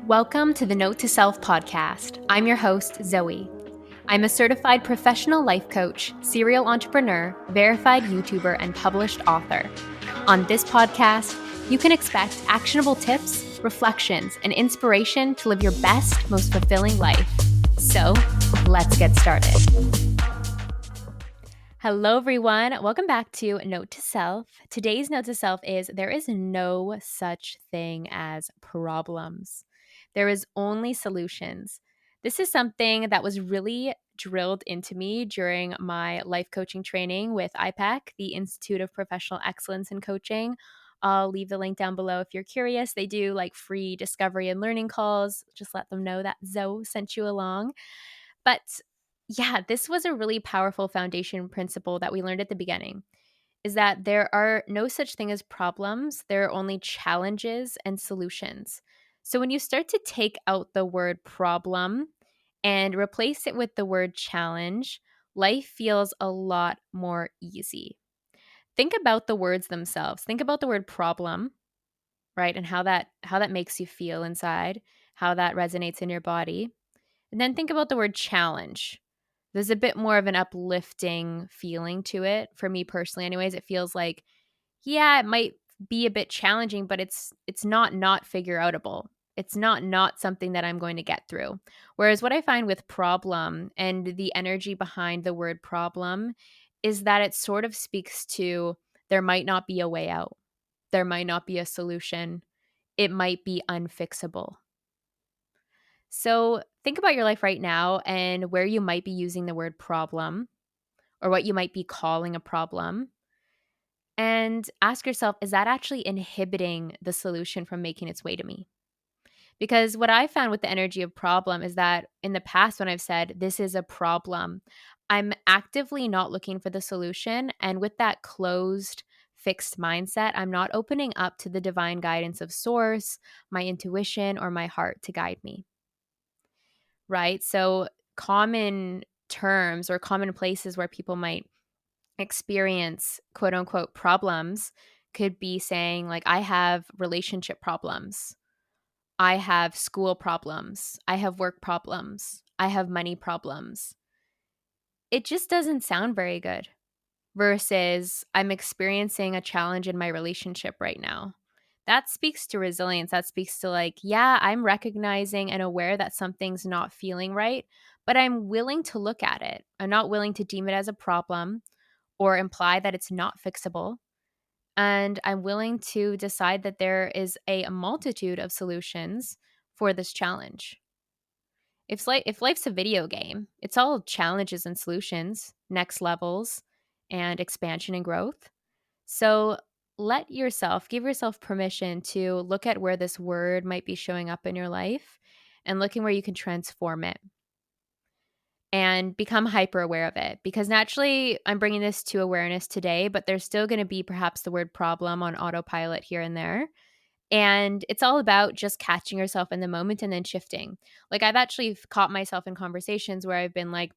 Welcome to the Note to Self podcast. I'm your host, Zoe. I'm a certified professional life coach, serial entrepreneur, verified YouTuber, and published author. On this podcast, you can expect actionable tips, reflections, and inspiration to live your best, most fulfilling life. So, let's get started. Hello, everyone. Welcome back to Note to Self. Today's Note to Self is there is no such thing as problems. There is only solutions. This is something that was really drilled into me during my life coaching training with IPEC, the Institute of Professional Excellence in Coaching. I'll leave the link down below if you're curious. They do like free discovery and learning calls. Just let them know that Zoe sent you along. But yeah, this was a really powerful foundation principle that we learned at the beginning is that there are no such thing as problems. There are only challenges and solutions. So when you start to take out the word problem and replace it with the word challenge, life feels a lot more easy. Think about the words themselves. Think about the word problem, right? And how that makes you feel inside, how that resonates in your body. And then think about the word challenge. There's a bit more of an uplifting feeling to it. For me personally, anyways, it feels like, yeah, it might be a bit challenging, but it's not figure outable. It's not something that I'm going to get through. Whereas what I find with problem and the energy behind the word problem is that it sort of speaks to there might not be a way out. There might not be a solution. It might be unfixable. So think about your life right now and where you might be using the word problem or what you might be calling a problem. And ask yourself, is that actually inhibiting the solution from making its way to me? Because what I found with the energy of problem is that in the past, when I've said, this is a problem, I'm actively not looking for the solution. And with that closed, fixed mindset, I'm not opening up to the divine guidance of source, my intuition, or my heart to guide me. Right? So, common terms or common places where people might experience quote unquote problems could be saying, like, I have relationship problems, I have school problems, I have work problems, I have money problems. It just doesn't sound very good. Versus, I'm experiencing a challenge in my relationship right now. That speaks to resilience. That speaks to, like, yeah, I'm recognizing and aware that something's not feeling right, but I'm willing to look at it. I'm not willing to deem it as a problem or imply that it's not fixable. And I'm willing to decide that there is a multitude of solutions for this challenge. If life's a video game, it's all challenges and solutions, next levels, and expansion and growth. So give yourself permission to look at where this word might be showing up in your life and looking where you can transform it and become hyper aware of it. Because naturally, I'm bringing this to awareness today, but there's still going to be perhaps the word problem on autopilot here and there. And it's all about just catching yourself in the moment and then shifting. Like, I've actually caught myself in conversations where I've been like,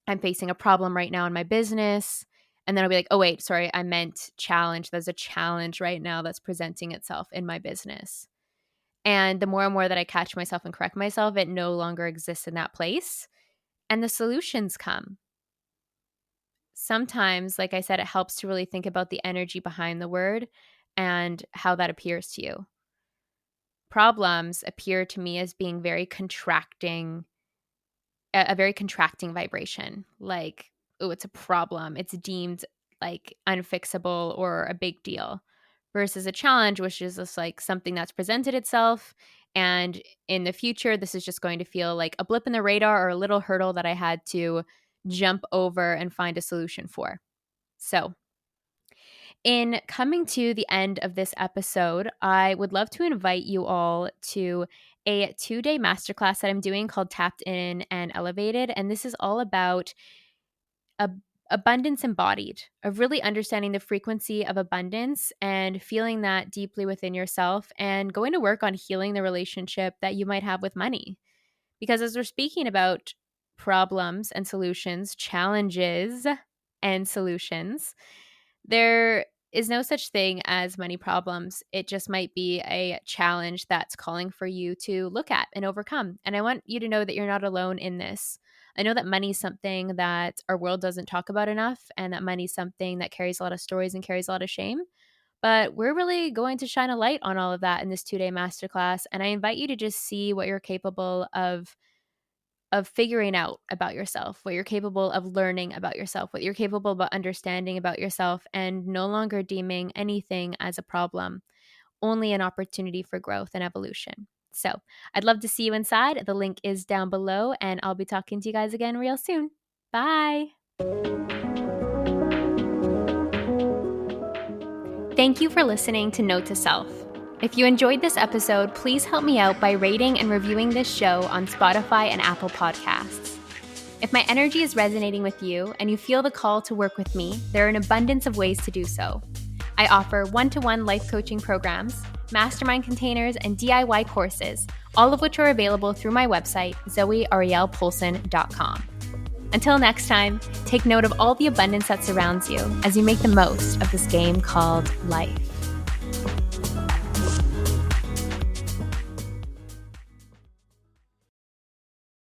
I'm facing a problem right now in my business. And then I'll be like, oh, wait, sorry, I meant challenge. There's a challenge right now that's presenting itself in my business. And the more and more that I catch myself and correct myself, it no longer exists in that place. And the solutions come. Sometimes, like I said, it helps to really think about the energy behind the word and how that appears to you. Problems appear to me as being very contracting, a very contracting vibration. Like, oh, it's a problem. It's deemed like unfixable or a big deal versus a challenge, which is just like something that's presented itself. And in the future, this is just going to feel like a blip in the radar or a little hurdle that I had to jump over and find a solution for. So, in coming to the end of this episode, I would love to invite you all to a 2-day masterclass that I'm doing called Tapped In and Elevated. And this is all about abundance embodied, of really understanding the frequency of abundance and feeling that deeply within yourself and going to work on healing the relationship that you might have with money. Because as we're speaking about problems and solutions, challenges and solutions, there is no such thing as money problems. It just might be a challenge that's calling for you to look at and overcome. And I want you to know that you're not alone in this. I know that money is something that our world doesn't talk about enough, and that money is something that carries a lot of stories and carries a lot of shame. But we're really going to shine a light on all of that in this 2-day masterclass. And I invite you to just see what you're capable of figuring out about yourself, what you're capable of learning about yourself, what you're capable of understanding about yourself, and no longer deeming anything as a problem, only an opportunity for growth and evolution. So I'd love to see you inside. The link is down below, and I'll be talking to you guys again real soon. Bye. Thank you for listening to Note to Self. If you enjoyed this episode, please help me out by rating and reviewing this show on Spotify and Apple Podcasts. If my energy is resonating with you and you feel the call to work with me, there are an abundance of ways to do so. I offer one-to-one life coaching programs, mastermind containers, and DIY courses, all of which are available through my website, zoearielpoulsen.com. Until next time, take note of all the abundance that surrounds you as you make the most of this game called life.